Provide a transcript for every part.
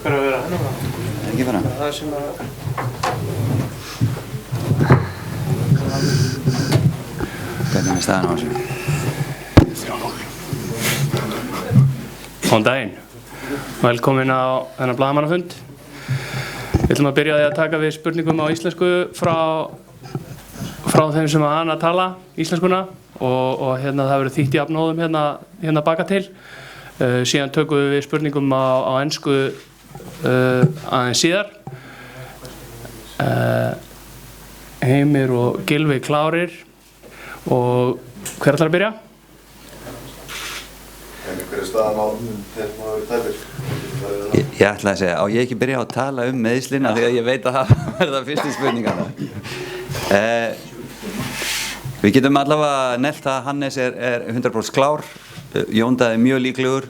Hver að vera hennar? Ekki bara. Það sem að... Hvernig staðan á þessu? 3-0. Góðan daginn. Velkomin á þennan blaðamannafund. Við ætlum að byrja því að taka við spurningum á íslensku frá þeim sem að tala íslenskuna og hérna það verður þýtt í jafnóðum hérna baka til. Síðan tökum við spurningum á ensku aðeins síðar. Heimir og Gylfi klárir og hver ætlar að byrja? Hver staðan á þeim að vera tæpir? Ég ætla að segja, á ég ekki byrja á að tala meiðslina því að ég veit að það verða fyrstu spurningarna. Við getum allavega nefnt að Hannes er 100% klár, Jón Daði mjög líklegur,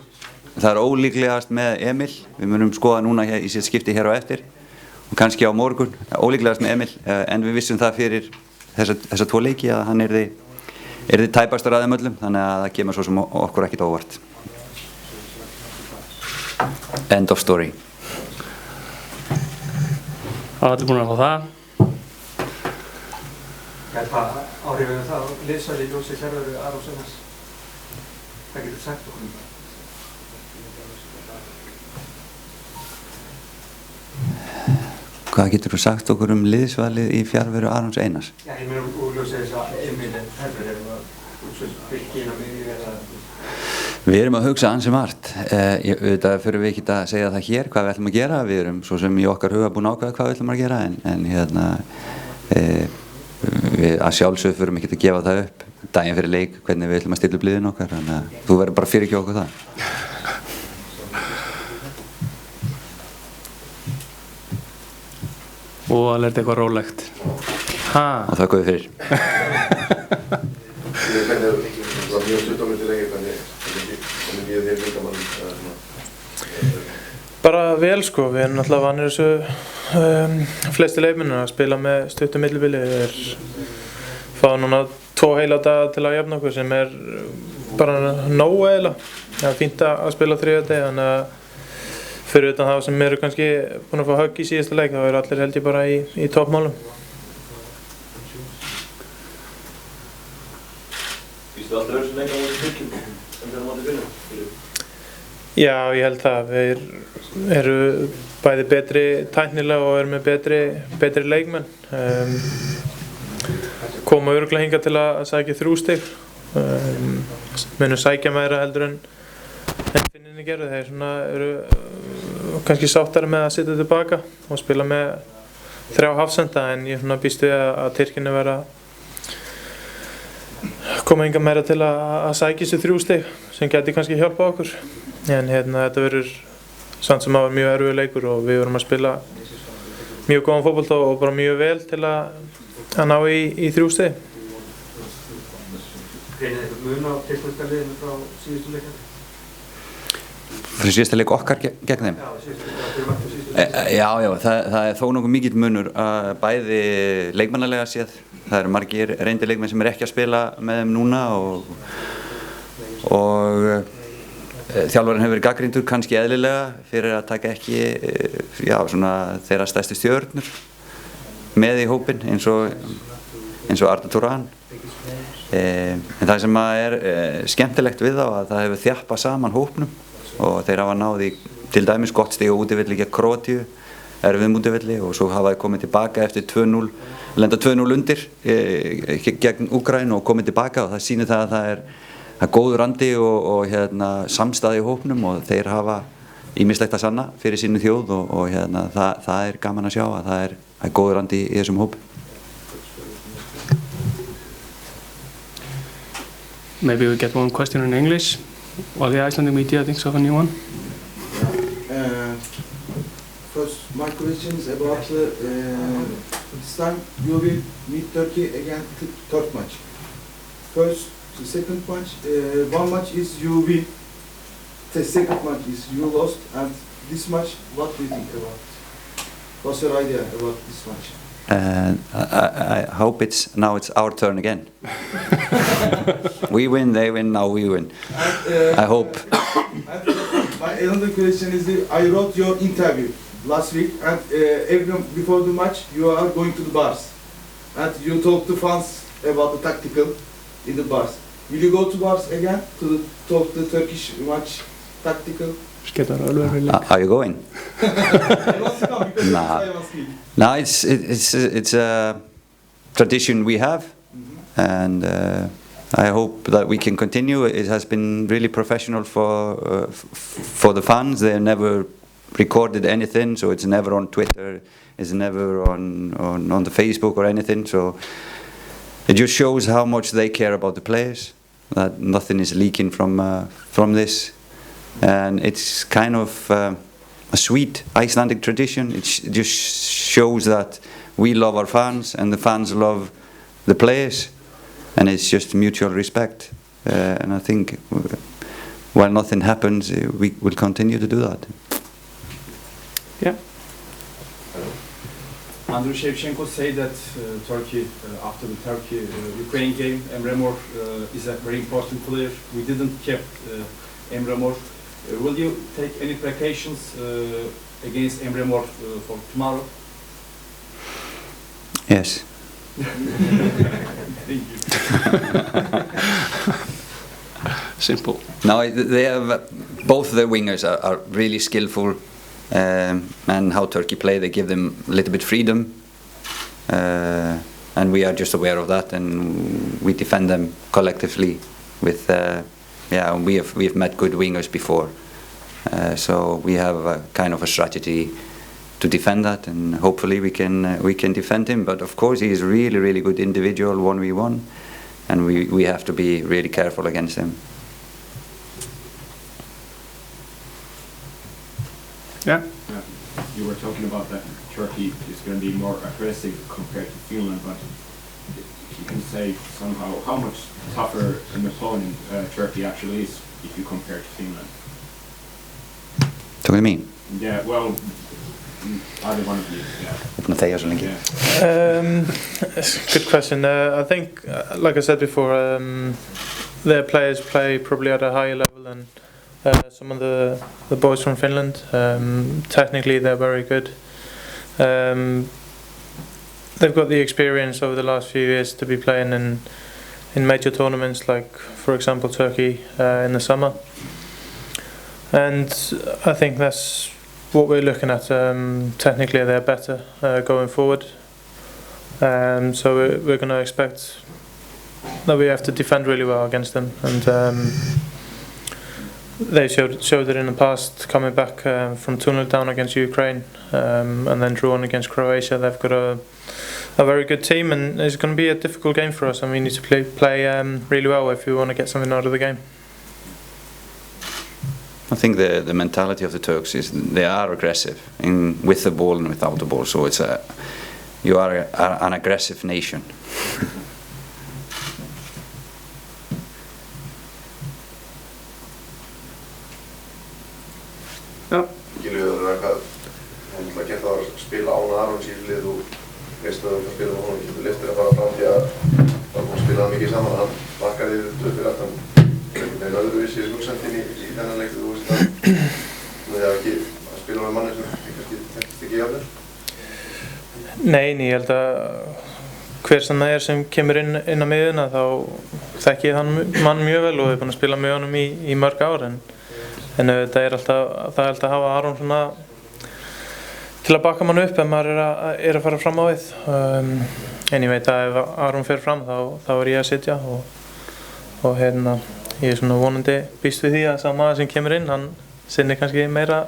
það er ólíklegast með Emil, við munum skoða núna í sitt skipti hér á eftir og kannski á morgun, ólíklegast með Emil, en við vissum það fyrir þessa tvo leiki að hann yrði tæpastur að þeim öllum, þannig að það kemur svo sem okkur ekkert óvart. End of story. Það er allir búin að fá það. Hvað áhrif hefur það á liðsvali í ljósi Fjarðar Arons Einars? Hvað getur sagt okkur um það? Hvað getur þú sagt okkur liðsvalið í Fjarveru Arons Einars? Já, ég meina úr ljósi þess að Emil Herber hefur að fylgina mig eða... Við erum að hugsa ansi margt. Auðvitað fyrir við ekki að segja það hér hvað við ætlum að gera. Við erum svo sem í okkar huga búin að ákveða hvað við ætlum að gera en við að sjálfsögðu fyrir ekki að gefa það upp daginn fyrir leik hvernig við ætlum að stilla upp liðin okkar þannig að þú verður bara fyrir ekki okkur það. Og að lerta eitthvað rólegt. Og þakka við fyrir. Það var mjög stutt á myndi leikir, hvernig mjög þeim líkamann? Bara vel sko, við erum náttúrulega vanir þessu flesti leikmennir að spila með stuttu millibili. Við fáum núna 2 heila daga til að jafna okkur sem er bara nóg eiginlega. Það er fínt að spila 3 degi, þannig að fyrir utan það sem eru kannski búin að fá högg í síðasta leik, þá eru allir held ég bara í toppmálum. Vístu aldrei þessu leik á móti Fylkjum sem þeir á móti Finnum? Já, ég held það. Við eru bæði betri tæknilega og eru með betri leikmenn. Koma örugglega hingað til að sækja 3 stig. Munum sækja meira heldur en Finninni gerðu. Þeir eru kannski sáttari með að sitja tilbaka og spila með 3 hafsenda en ég býst við að Tyrkirnir verða koma hingað meira til að sækja þessi 3 stig sem geti kannski hjálpað okkur. En þetta verður samt sem að vera mjög erfiður leikur og við verum að spila mjög góðan fótbolta og bara mjög vel til að ná í 3 stig. Greinir eitthvað mun á tyrkneska liðinu frá síðustu leikjum? Fyrir síðasta leik okkar gegn þeim? Já, síðustu leikjum. Já, það er þó nokkuð mikill munur bæði leikmannalega séð. Það eru margir reyndir leikmenn sem ekki að spila með þeim núna og þjálfarinn hefur verið gagnrýndur kannski eðlilega fyrir að taka ekki þeirra stærstu stjörnur með í hópinn eins og Arda Turan. En það sem er skemmtilegt við þá að það hefur þjappað saman hópnum og þeir hafa náð í til dæmis gott stig á útivelli gegn Króatíu, erfiðum útivelli og svo hafa þeir komið tilbaka eftir 2-0, lenda 2-0 undir gegn Úkraínu og komið tilbaka og það sýnir það að það er góður andi og samstæði í hópnum og þeir hafa ýmislegt að sanna fyrir sínu þjóð og það er gaman að sjá að það er góður andi í þessum hópi. Maybe we get one question in English. While the Icelandic media thinks of a new one. First, my question is about this time you will meet Turkey again third match. First, the second match, one match is you win. The second match is you lost, and this match, what do you think about? What's your idea about this match? I hope now it's our turn again. We win, they win, now we win. I hope. My another question is I wrote your interview last week, and before the match you are going to the bars, and you talk to fans about the tactical in the bars. Will you go to bars again to talk the Turkish match tactical? Are you going? I want to come because Nah. I was kidding. No, it's a tradition we have, and I hope that we can continue. It has been really professional for the fans. They never recorded anything, so it's never on Twitter, it's never on the Facebook or anything. So it just shows how much they care about the players. That nothing is leaking from this, and it's kind of a sweet Icelandic tradition. It just shows that we love our fans and the fans love the players, and it's just mutual respect. And I think while nothing happens, we will continue to do that. Yeah. Andriy Shevchenko said that Turkey, after the Turkey-Ukraine game, Emre Mor is a very important player. We didn't keep Emre Mor. Will you take any precautions against Emre Mor for tomorrow? Yes. Thank you. Simple. No, they have both the wingers are really skillful, and how Turkey play, they give them a little bit freedom, and we are just aware of that, and we defend them collectively with we've met good wingers before, so we have a kind of a strategy to defend that, and hopefully we can defend him. But of course he is really good individual 1v1, and we have to be really careful against him. Yeah. You were talking about that Turkey is going to be more aggressive compared to Finland, but you can say somehow how much tougher an opponent Turkey actually is if you compare to Finland. Talking to me? Yeah, well, either one of you. Good question. I think, like I said before, their players play probably at a higher level than some of the boys from Finland. Technically, they're very good. They've got the experience over the last few years to be playing in major tournaments, like, for example, Turkey in the summer. And I think that's what we're looking at. Technically, they're better going forward. So we're going to expect that we have to defend really well against them. And they showed it in the past, coming back from 2-0 down against Ukraine, and then drawn against Croatia. They've got a very good team, and it's going to be a difficult game for us, and we need to play really well if we want to get something out of the game. I think the mentality of the Turks is they are aggressive with the ball and without the ball. So it's you are an aggressive nation. Já. Gylfiður er eitthvað, hann ætla að geta að spila án Arons í lið og veist að þú spila með honum, getur liftir að fara fram því að hann spilaði mikið saman, hann bakkaði fyrir aftan. Einhvern veginn öðruvísi hugsaðinn í þennan leik, þú veist að það ekki að spila með manni sem kannski þekkist ekki jafnvel? Nei, ég held að hver sem það sem kemur inn á miðjuna þá þekki ég hann mann mjög vel og er búinn að spila með honum í mörg ár, en það er alltaf að hafa Aron svona til að baka mann upp ef maður er að fara fram á við. En ég veit að ef Aron fer fram þá er ég að sitja og ég er svona vonandi býst við því að sá maður sem kemur inn, hann sinnir kannski meira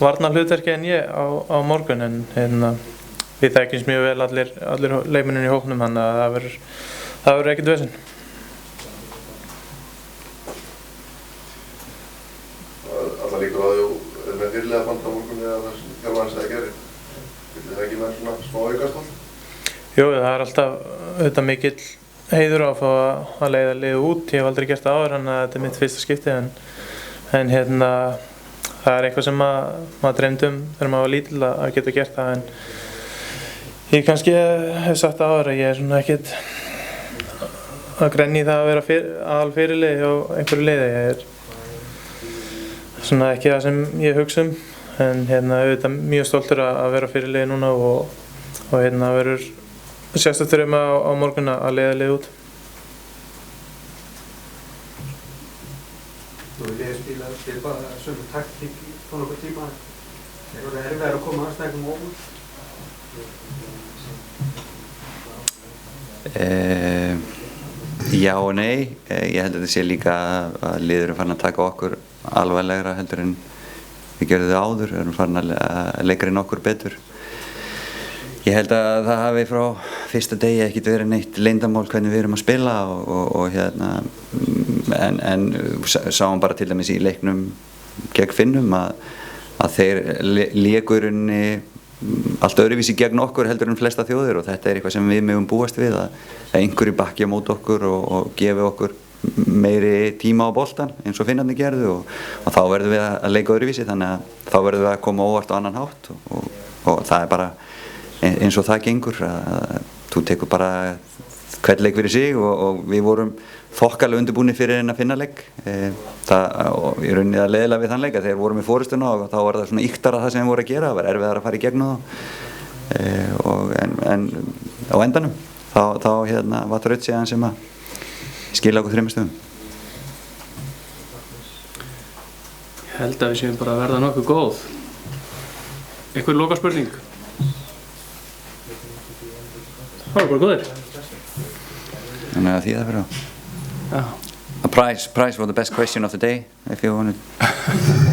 varnarhlutverki en ég á morgun, en við þekkjumst mjög vel allir leikmennirnir í hópnum, þannig að það verður ekkert vesen. Alla líkur að þú er með fyrirliða band á morgun eða það sem þjálfarinn sagði að gera. Getur það ekki með svona smá aukastól? Jú, það er alltaf auðvitað mikill heiður á að fá að leiða liðið út. Ég hef aldrei gert það áður, en þetta er mitt fyrsta skipti, en það er eitthvað sem maður dreymdi þegar maður var lítill að geta gert það, en ég kannski hef sagt það áður að ég er svona ekkert að grenja í það að vera aðalfyrirliði hjá einhverju liði. svona ekki það sem ég hugsa en auðvitað mjög stoltur að vera fyrir liði núna og verður sérstakt drauma á morgun að leiða liðið út. Nú er liðið spila bara sömu taktík á nokkuð tíma. Það eru erfiðar að koma aðstæðum ofur. Já og nei. Ég held að þetta sé líka að liðið eru farin að taka okkur alvarlegra heldur en við gerðum þau áður. Við erum farin að leika inn okkur betur. Ég held að það hafi frá fyrsta degi ekkert verið neitt leyndamál hvernig við erum að spila en sáum bara til dæmis í leiknum gegn Finnum að þeir léku í rauninni allt öðruvísi gegn okkur heldur en flesta þjóðir og þetta eitthvað sem við megum búast við að einhverju bakki á móti okkur og gefi okkur meiri tíma á boltan eins og Finnarnir gerðu og þá verðum við að leika öðruvísi þannig að þá verðum við að koma óvart á annan hátt og það er bara eins og það gengur að þú tekur bara hvern leik fyrir sig og við vorum þokkalega undirbúnir fyrir en að finna leik og í rauninni að leiðilega við þann leik að þegar vorum við fórustuna og þá var það svona yktara það sem við vorum að gera, það var erfiðar að fara í gegnum en á endanum þá var það rauðsíðan sem að skila okkur 3 stöðum. Ég held að við séum bara að verða nokkuð góð. Einhver lokaspurning? Það var bara góðir. Þannig að því það fyrir á. Já. A prize for the best question of the day, if you want it.